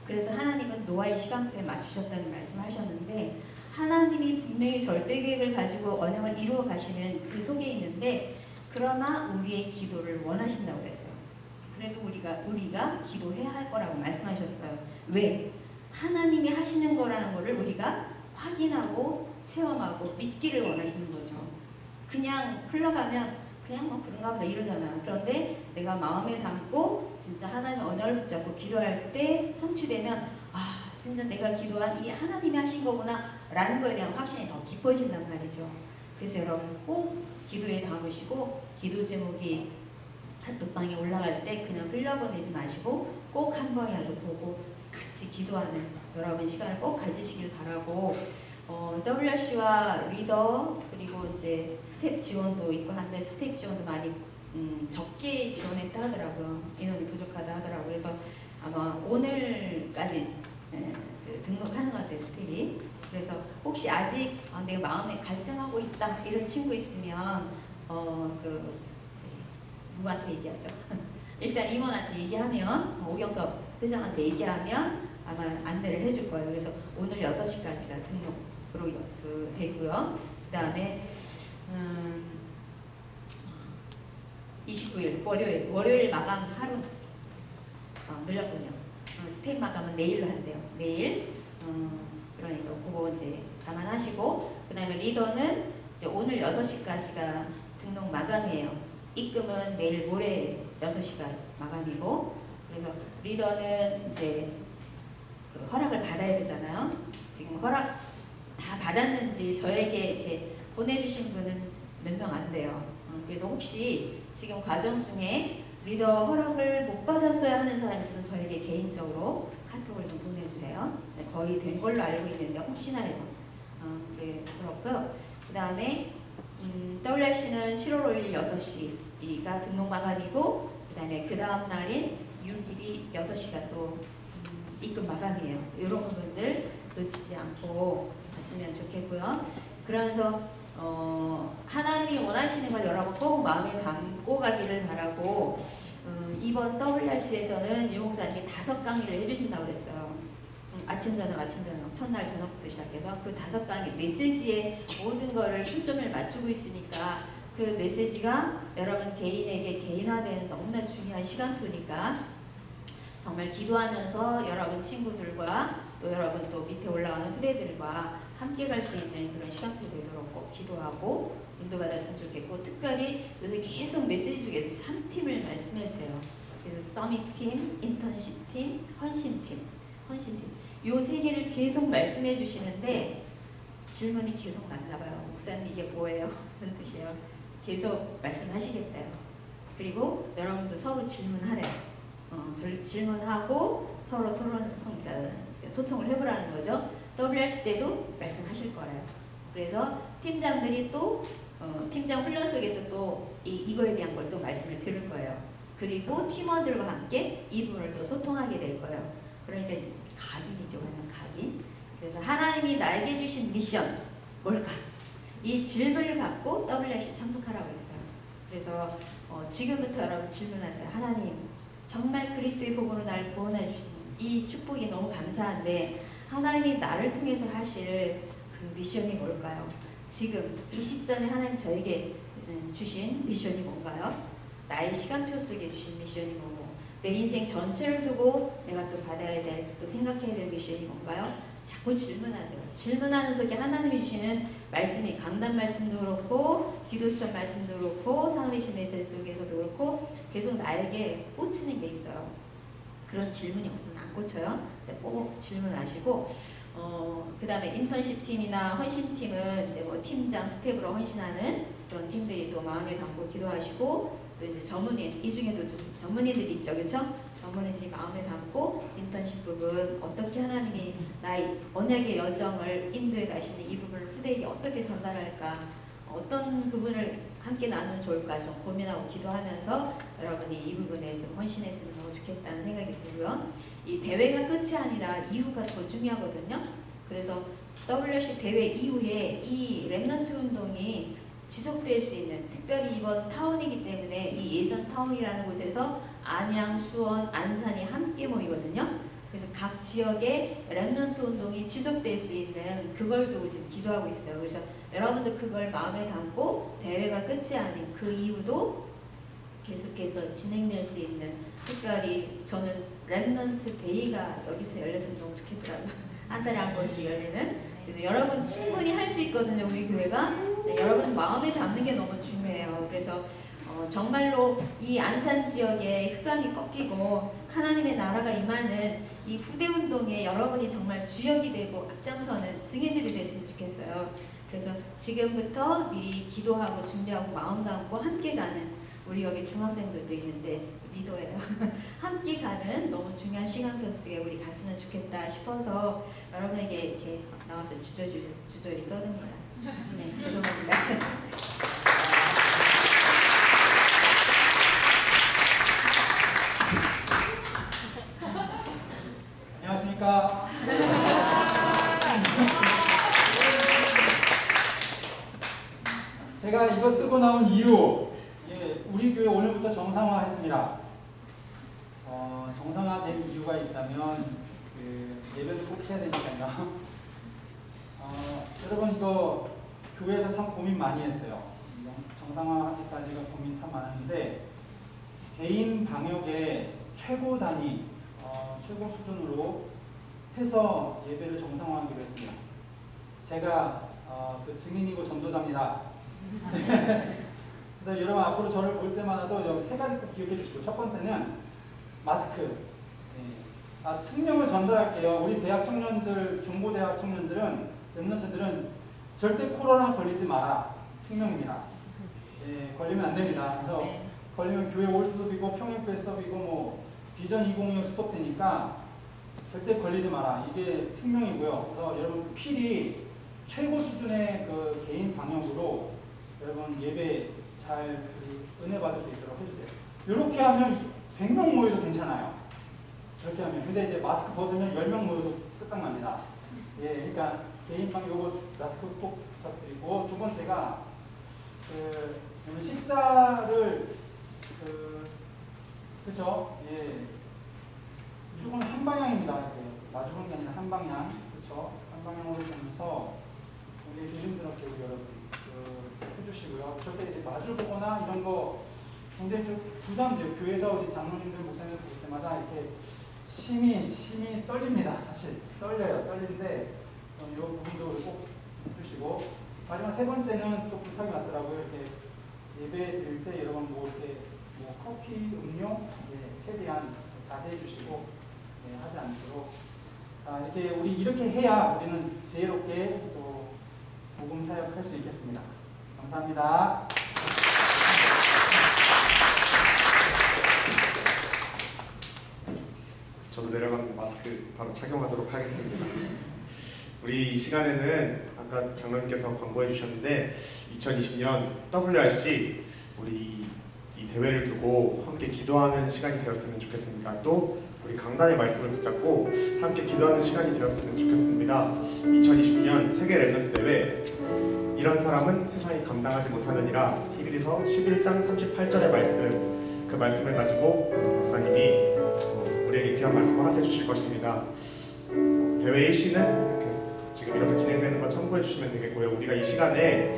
그래서 하나님은 노아의 시간표에 맞추셨다는 말씀을 하셨는데 하나님이 분명히 절대 계획을 가지고 언약을 이루어 가시는 그 속에 있는데 그러나 우리의 기도를 원하신다고 그랬어요. 그래도 우리가 기도해야 할 거라고 말씀하셨어요. 왜? 하나님이 하시는 거라는 거를 우리가 확인하고 체험하고 믿기를 원하시는 거죠. 그냥 흘러가면 그냥 뭐 그런가 보다 이러잖아. 그런데 내가 마음에 담고 진짜 하나님 언약을 붙잡고 기도할 때 성취되면 아 진짜 내가 기도한 이 하나님이 하신 거구나 라는 거에 대한 확신이 더 깊어진단 말이죠. 그래서 여러분 꼭 기도에 담으시고 기도 제목이 카톡방에 올라갈 때 그냥 흘려보내지 마시고 꼭 한 번이라도 보고 같이 기도하는 여러분 시간을 꼭 가지시길 바라고 WRC와 리더 그리고 이제 스텝 지원도 있고 한데 스텝 지원도 많이 적게 지원했다 하더라고요. 인원이 부족하다 하더라고요. 그래서 아마 오늘까지 등록하는 것 같아요. 스텝이. 그래서 혹시 아직 내가 마음에 갈등하고 있다 이런 친구 있으면 누구한테 얘기하죠? 일단 임원한테 얘기하면 오경섭 회장한테 얘기하면 아마 안내를 해줄 거예요. 그래서 오늘 6시까지가 등록으로 되고요. 그 다음에 29일 월요일 마감 하루 늘렸군요. 스텝 마감은 내일로 한대요. 내일. 그러니까 그거 이제 감안하시고 그 다음에 리더는 이제 오늘 6시까지가 등록 마감이에요. 입금은 내일 모레 6시가 마감이고 그래서 리더는 이제 그 허락을 받아야 되잖아요. 지금 허락 다 받았는지 저에게 이렇게 보내주신 분은 몇 명 안 돼요. 그래서 혹시 지금 과정 중에 리더 허락을 못 받았어야 하는 사람 있으면 저에게 개인적으로 카톡을 좀 보내주세요. 거의 된 걸로 알고 있는데 혹시나 해서 그렇고요. 그 다음에 WRC는 7월 5일 6시가 등록 마감이고 그 다음에 그 다음 날인 6일이 6시가 또 입금 마감이에요. 이런 부분들 놓치지 않고 갔으면 좋겠고요. 그러면서 하나님이 원하시는 걸 여러분 꼭 마음에 담고 가기를 바라고 이번 WRC에서는 유 목사님이 5강의를 해주신다고 그랬어요. 아침 저녁 첫날 저녁부터 시작해서 그 5강의 메시지에 모든 거를 초점을 맞추고 있으니까 그 메시지가 여러분 개인에게 개인화되는 너무나 중요한 시간표니까 정말 기도하면서 여러분 친구들과 또 여러분 또 밑에 올라가는 후대들과 함께 갈 수 있는 그런 시간표 되도록 꼭 기도하고 인도받았으면 좋겠고 특별히 요새 계속 메시지 중에서 3팀을 말씀해 주세요. 그래서 서밋팀, 인턴십팀, 헌신팀 요 3개를 계속 말씀해 주시는데 질문이 계속 많나 봐요. 목사님 이게 뭐예요? 무슨 뜻이에요? 계속 말씀하시겠대요. 그리고 여러분도 서로 질문하래요. 질문하고 서로 소통을 해보라는 거죠. WRC 때도 말씀하실 거래요. 그래서 팀장들이 또 팀장 훈련 속에서 또 이거에 대한 걸 또 말씀을 들을 거예요. 그리고 팀원들과 함께 이 부분을 또 소통하게 될 거예요. 그러니까 각인이죠, 완전 각인. 그래서 하나님이 나에게 주신 미션 뭘까? 이 질문을 갖고 WRC 참석하라고 했어요. 그래서 지금부터 여러분 질문하세요. 하나님, 정말 그리스도의 복음으로 나를 구원해 주신 이 축복이 너무 감사한데 하나님이 나를 통해서 하실 그 미션이 뭘까요? 지금 이 시점에 하나님 저에게 주신 미션이 뭔가요? 나의 시간표 속에 주신 미션이 뭐고, 내 인생 전체를 두고 내가 또 받아야 될, 또 생각해야 될 미션이 뭔가요? 자꾸 질문하세요. 질문하는 속에 하나님이 주시는 말씀이, 강단 말씀도 그렇고 기도처 말씀도 그렇고 사람의 메시지 속에서도 그렇고 계속 나에게 꽂히는 게 있어요. 그런 질문이 없으면 안 꽂혀요. 꼭 질문하시고, 그 다음에 인턴십 팀이나 헌신 팀은 이제 뭐 팀장, 스텝으로 헌신하는 그런 팀들이 또 마음에 담고 기도하시고, 또 이제 전문인, 이 중에도 좀 전문인들이 있죠, 그렇죠? 전문인들이 마음에 담고 인턴십 부분 어떻게 하나님이 나의 언약의 여정을 인도해 가시는 이 부분을 후대에게 어떻게 전달할까, 어떤 부분을 함께 나누면 좋을까 좀 고민하고 기도하면서 여러분이 이 부분에 좀 헌신했으면 너무 좋겠다는 생각이 들고요. 이 대회가 끝이 아니라 이후가 더 중요하거든요. 그래서 WRC 대회 이후에 이 렘넌트 운동이 지속될 수 있는, 특별히 이번 타운이기 때문에 이 예전 타운이라는 곳에서 안양, 수원, 안산이 함께 모이거든요. 그래서 각 지역에 렘넌트 운동이 지속될 수 있는 그걸 두고 지금 기도하고 있어요. 그래서 여러분들 그걸 마음에 담고 대회가 끝이 아닌 그 이후도 계속해서 진행될 수 있는, 특별히 저는 렘넌트 데이가 여기서 열렸으면 너무 좋겠더라고요. 한 달에 한 번씩 열리는. 그래서 여러분 충분히 할 수 있거든요, 우리 교회가. 네, 여러분 마음에 담는 게 너무 중요해요. 그래서 정말로 이 안산 지역에 흑암이 꺾이고 하나님의 나라가 임하는 이 후대 운동에 여러분이 정말 주역이 되고 앞장서는 증인들이 됐으면 좋겠어요. 그래서 지금부터 미리 기도하고 준비하고 마음 담고 함께 가는, 우리 여기 중학생들도 있는데 리더예요. 함께 가는 너무 중요한 시간표 속에 우리 갔으면 좋겠다 싶어서 여러분에게 이렇게 나와서 주저리 떠듭니다. 네, 죄송합니다. 안녕하십니까. 제가 이거 쓰고 나온 이유, 우리 교회 오늘부터 정상화했습니다. 정상화된 이유가 있다면 예배를 꼭 해야 되니까요. 여러분 이거 교회에서 참 고민 많이 했어요. 정상화하기까지가 고민 참 많았는데 개인 방역의 최고 단위, 최고 수준으로 해서 예배를 정상화하기로 했습니다. 제가 그 증인이고 전도자입니다. 그래서 여러분 앞으로 저를 볼 때마다도 여기 세 가지 꼭 기억해 주시고, 첫 번째는 마스크. 특명을 전달할게요. 우리 대학 청년들, 중고대학 청년들은, 렘넌트들은 절대 코로나 걸리지 마라. 특명입니다. 걸리면 안 됩니다. 그래서 걸리면 교회 올 수도 있고 평일교회 스톱이고 뭐 비전 2025 스톱되니까 절대 걸리지 마라. 이게 특명이고요. 그래서 여러분 필히 최고 수준의 그 개인 방역으로 여러분 예배 잘 은혜 받을 수 있도록 해주세요. 이렇게 하면 100명 모여도 괜찮아요. 이렇게 하면. 근데 이제 마스크 벗으면 10명 모여도 끝장납니다. 그러니까 개인 방역 요거 마스크 꼭 부탁드리고, 두 번째가 식사를 그죠? 무조건 한 방향입니다. 이렇게 마주보는 게 아니라 한 방향, 그렇죠? 한 방향으로 보면서 굉장히 조심스럽게 우리 여러분 해주시고요. 절대 이제 마주보거나 이런 거 굉장히 좀 부담돼요. 교회에서 우리 장로님들, 목사님들 볼 때마다 이렇게 심이 떨립니다. 사실 떨려요. 떨리는데 이 부분도 꼭 해주시고, 마지막 세 번째는 또 부탁이 왔더라고요. 이렇게 예배 드릴 때 여러분 뭐 이렇게 뭐 커피, 음료 최대한 자제해 주시고 하지 않도록. 이렇게 우리 이렇게 해야 우리는 지혜롭게 또 복음 사역할 수 있겠습니다. 감사합니다. 저도 내려가고 마스크 바로 착용하도록 하겠습니다. 우리 이 시간에는 아까 장로님께서 광고해 주셨는데 2020년 WRC 우리 이 대회를 두고 함께 기도하는 시간이 되었으면 좋겠습니다. 또 우리 강단의 말씀을 붙잡고 함께 기도하는 시간이 되었으면 좋겠습니다. 2020년 세계 렘넌트 대회 이런 사람은 세상이 감당하지 못하느니라. 히브리서 11장 38절의 말씀, 그 말씀을 가지고 목사님이 우리에게 귀한 말씀 허락해 주실 것입니다. 대회 일시는 지금 이렇게 진행되는 거 참고해 주시면 되겠고요. 우리가 이 시간에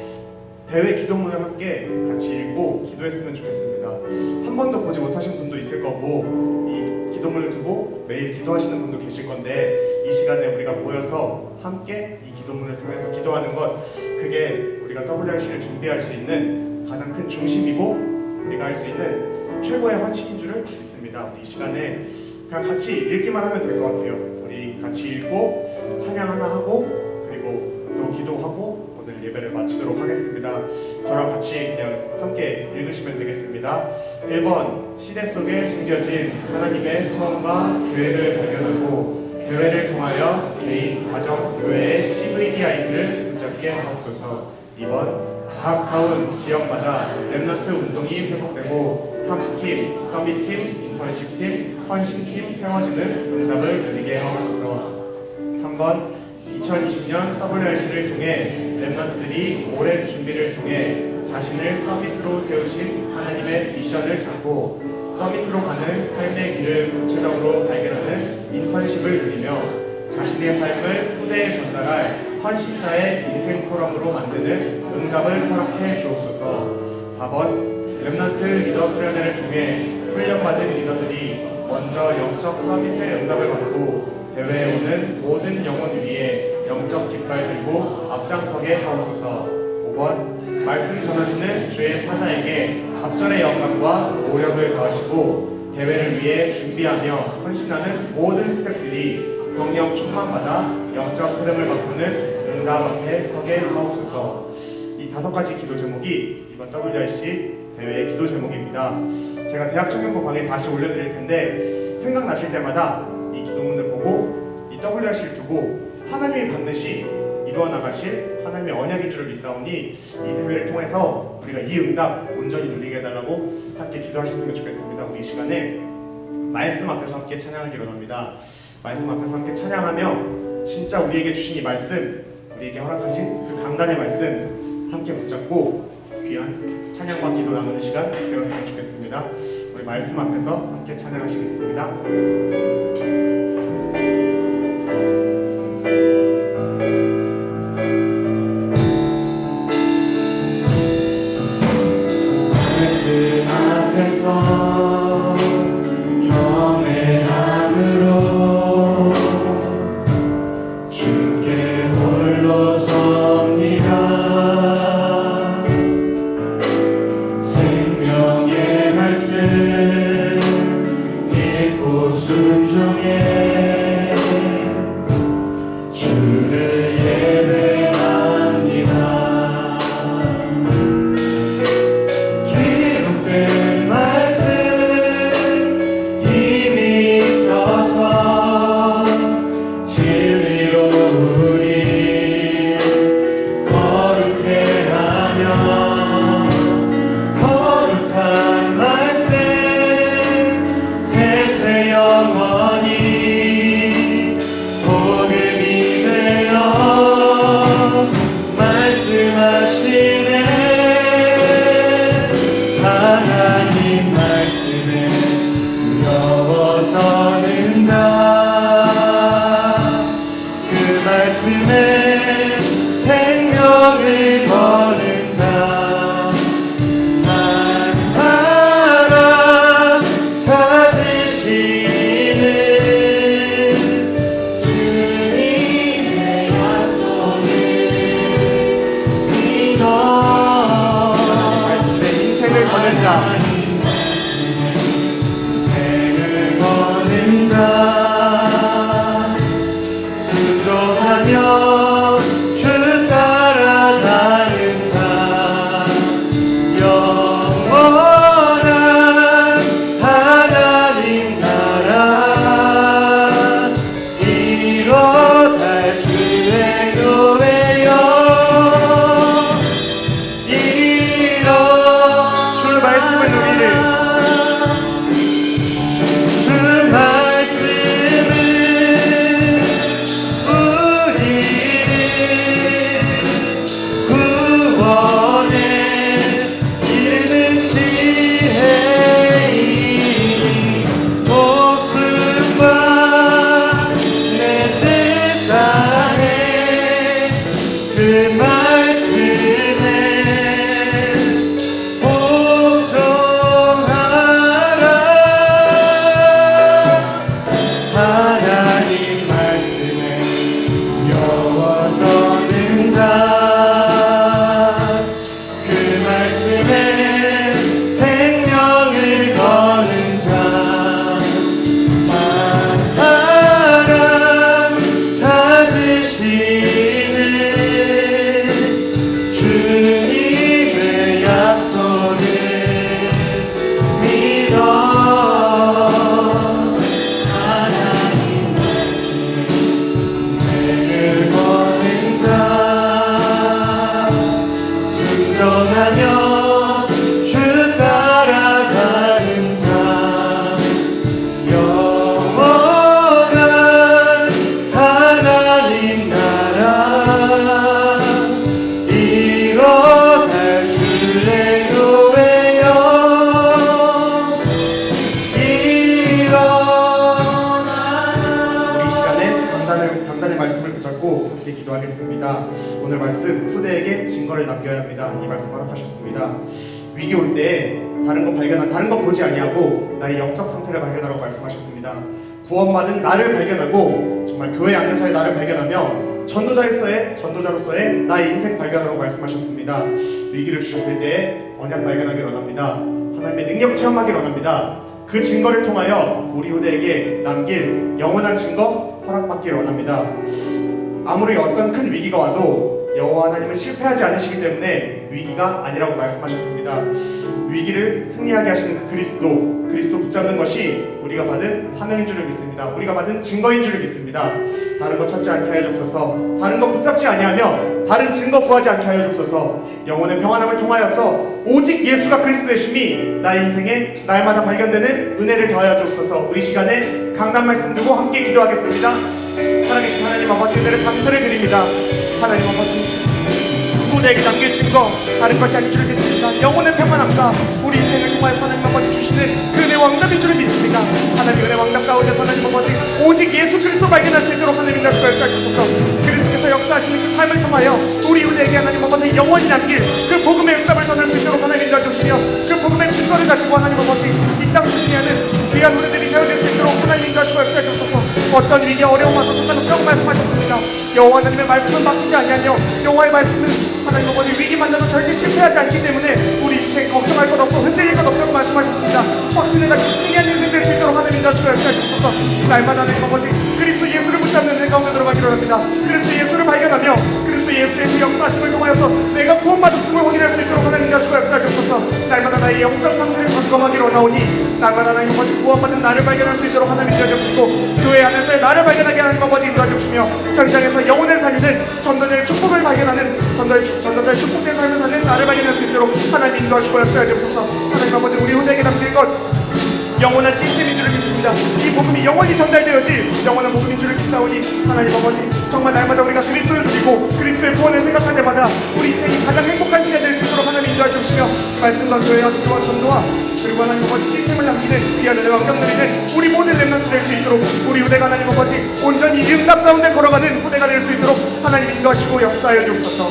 대회 기도문을 함께 같이 읽고 기도했으면 좋겠습니다. 한 번도 보지 못하신 분도 있을 거고 이 기도문을 두고 매일 기도하시는 분도 계실 건데 이 시간에 우리가 모여서 함께 이 기도문을 통해서 기도하는 것, 그게 우리가 WRC를 준비할 수 있는 가장 큰 중심이고 우리가 할 수 있는 최고의 헌신인 줄을 믿습니다. 우리 이 시간에 그냥 같이 읽기만 하면 될 것 같아요. 우리 같이 읽고 찬양 하나 하고 그리고 또 기도하고 오늘 예배를 마치도록 하겠습니다. 저랑 같이 그냥 함께 읽으시면 되겠습니다. 1번, 시대 속에 숨겨진 하나님의 소원과 계획을 발견하고 대회를 통하여 개인, 가정, 교회의 CVDIP를 붙잡게 하옵소서. 2번, 각 타운 지역마다 랩넌트 운동이 회복되고 3팀, 서밋팀, 인턴십팀, 헌신팀 세워지는 응답을 누리게 하옵소서. 3번, 2020년 WRC를 통해 랩넌트들이 오랜 준비를 통해 자신을 서밋으로 세우신 하나님의 미션을 찾고 서밋으로 가는 삶의 길을 구체적으로 발견하는 인턴십을 누리며 자신의 삶을 후대에 전달할 헌신자의 인생 포럼으로 만드는 응답을 허락해 주옵소서. 4번, 랩넌트 리더 수련회를 통해 훈련받은 리더들이 먼저 영적 서밋의 응답을 받고 대회에 오는 모든 영혼 위에 영적 깃발 들고 앞장서게 하옵소서. 5번, 말씀 전하시는 주의 사자에게 갑절의 영감과 모력을 더하시고 대회를 위해 준비하며 헌신하는 모든 스태프들이 성령 충만받아 영적 흐름을 바꾸는 응답 앞에 서게 하옵소서. 이 5가지 기도 제목이 이번 WRC 대회의 기도 제목입니다. 제가 대학 청년부 방에 다시 올려드릴 텐데 생각나실 때마다 이 기도문을 보고 이 WRC를 두고 하나님이 반드시 이루어 나가실 하나님의 언약인 줄을 믿사오니 이 대회를 통해서 우리가 이 응답 온전히 누리게 해달라고 함께 기도하셨으면 좋겠습니다. 우리 이 시간에 말씀 앞에서 함께 찬양하기로 합니다. 말씀 앞에서 함께 찬양하며 진짜 우리에게 주신 이 말씀, 우리에게 허락하신 그 강단의 말씀 함께 붙잡고 귀한 찬양과 기도 나누는 시간 되었으면 좋겠습니다. 우리 말씀 앞에서 함께 찬양하시겠습니다. 말씀 앞에서 경외함으로 주께 홀로 섭니다. 생명의 말씀 읽고 순종해 주를 예배합니다. 기록된 말씀 힘이 있어서 진리로 우리 거룩해 하며 거룩한 말씀 세세 영원히 복음이 되어 말씀하시네. 하나님 말씀에 두려워 떠는 자, 그 말씀에 생명을 거는 자, 한 사람 찾으시는 주님의 약속을 믿어. 말씀에 인생을 거는 자, 인생을 거는 자, 순종하며 주 따라가는 자, 영원한 하나님 나라 이뤄갈 주의 교회여 주의 말씀을 지키시는 주님의 약속을 믿어 하나님 말씀 생을 거는 자 순종하며 주 따라가는 자 영원한 하나님 나라 이뤄갈 주의 교회여 일어나라. 우리 시간에 강단의 말씀을 붙잡고 함께 기도하겠습니다. 오늘 말씀 후대에게 증거를 남겨야 합니다. 이 말씀 허락하셨습니다. 위기 올 때 다른 것 보지 아니하고 나의 영적 상태를 발견하라고 말씀하셨습니다. 구원받은 나를 발견하고 정말 교회 안에서의 나를 발견하며 전도자로서의 나의 인생 발견하라고 말씀하셨습니다. 위기를 주셨을 때 언약 발견하기 원합니다. 하나님의 능력 체험하기 원합니다. 그 증거를 통하여 우리 후대에게 남길 영원한 증거 허락받기를 원합니다. 아무리 어떤 큰 위기가 와도 여호와 하나님은 실패하지 않으시기 때문에 위기가 아니라고 말씀하셨습니다. 위기를 승리하게 하시는 그 그리스도 붙잡는 것이 우리가 받은 사명인 줄을 믿습니다. 우리가 받은 증거인 줄을 믿습니다. 다른 것 찾지 않게 하여 주옵소서. 다른 것 붙잡지 아니하며 다른 증거 구하지 않게 하여 주옵소서. 영혼의 평안함을 통하여서 오직 예수가 그리스도이심이 나의 인생에 날마다 발견되는 은혜를 더하여 주옵소서. 우리 시간에 강단 말씀 두고 함께 기도하겠습니다. 살아계신 하나님 아버지, 은혜를 감사를 드립니다. 하나님 아버지, 후대에게 남길 증거 다른 것이 아닌 줄 믿습니다. 영혼의 평안함과 우리 인생을 통하여서 하나님 아버지 주시는 그 은혜 왕답인 줄 믿습니다. 하나님 은혜 왕답 가운데서 하나님 아버지 오직 예수 그리스도 발견할 수 있도록 하나님 다시 역사하셔서 그리스도께서 역사하시는 그 삶을 통하여 우리 후대에게 하나님 아버지 영원히 남길 그 복음의 응답을 전할 수 있도록 하나님 인도하시며 그 복음의 증거를 가지고 하나님 아버지 이 땅 승리하는 귀한 우리들이 세워질 수 있도록 하나님 인도하시고 역사하셔서 어떤 위기와 어려움 와도 상관없다고 말씀하셨습니다. 여호와 하나님의 말씀은 바뀌지 아니하며 여호와의 말씀은 하나님 아버지 위기 만나도 절대 실패하지 않기 때문에 우리 인생 걱정할 것 없고 흔들릴 것 없다고 말씀하셨습니다. 확신을 가지고 승리하는 인생 될 수 있도록 하나님 인도하시고 역사하셔서 날마다 하나님 아버지 그리스도 예수를 붙잡는 내 가운데 들어가기로 합니다. 그리스도 예수를 발견하며 그리스도 예수의 그 역사심을 통하여서 내가 구원받았음을 확인할 수 있도록 하나님 인도하시고 역사하셔서 날마다 나의 영적 상태를 점검하기로 나오니 날마다 하나님 아버지 구원받은 나를 발견할 수 있도록 하나님 인도하시고 교회 안에서의 나를 발견하게 하나님 아버지 인도하시며 현장에서 영혼을 살리는 전도자의 축복을 발견하는 전도자의 축복된 삶을 사는 나를 발견할 수 있도록 하나님 인도하시고 역사하시옵소서. 하나님 아버지 우리 후대에게 남길 것 영원한 시스템인 줄을 믿습니다. 이 복음이 영원히 전달되어질 영원한 복음인 줄을 믿사오니 하나님 아버지 정말 날마다 우리가 그리스도를 누리고 그리스도의 구원을 생각할 때마다 우리 인생이 가장 행복한 시간이 될 수 있도록 하나님 인도해 주시며 말씀과 교회와 기도와 전도와 그리고 하나님 아버지 시스템을 남기는 귀한 은혜와 왕감 누리는 우리 모든 렘넌트 될 수 있도록 우리 후대가 하나님 아버지 온전히 응답 가운데 걸어가는 후대가 될 수 있도록 하나님 인도하시고 역사하여 주옵소서.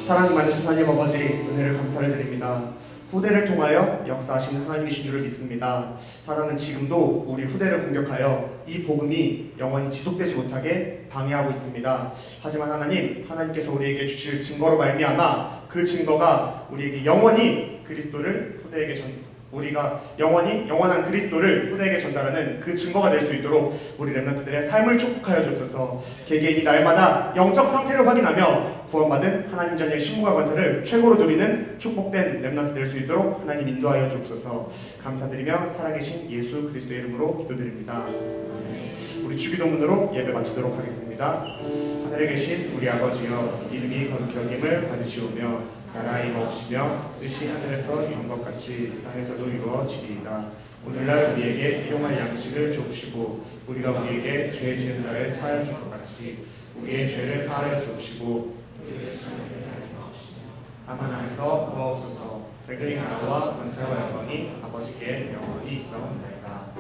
사랑이 많으신 하나님 아버지 은혜를 감사를 드립니다. 후대를 통하여 역사하시는 하나님이신 줄을 믿습니다. 사단은 지금도 우리 후대를 공격하여 이 복음이 영원히 지속되지 못하게 방해하고 있습니다. 하지만 하나님께서 우리에게 주실 증거로 말미암아 그 증거가 우리에게 영원히 그리스도를 후대에게 우리가 영원한 그리스도를 후대에게 전달하는 그 증거가 될 수 있도록 우리 렘넌트들의 삶을 축복하여 주옵소서. 개개인이 날마다 영적 상태를 확인하며 구원받은 하나님 자녀의 신분과 권세를 최고로 누리는 축복된 렘넌트 될 수 있도록 하나님 인도하여 주옵소서. 감사드리며 살아계신 예수 그리스도의 이름으로 기도드립니다. 우리 주기도문으로 예배 마치도록 하겠습니다. 하늘에 계신 우리 아버지여, 이름이 거룩히 여김을 받으시오며 나라의 임하옵시며 뜻이 하늘에서 이룬 것 같이 땅에서도 이루어지리이다. 오늘날 우리에게 일용할 양식을 주옵시고 우리가 우리에게 죄 지은 자를 사하여 줄 것 같이 우리의 죄를 사하여 주옵시고 다만 안에서 구하옵소서. 대그의 나라와 권세와 영광이 아버지께 영원히 있사옵나이다.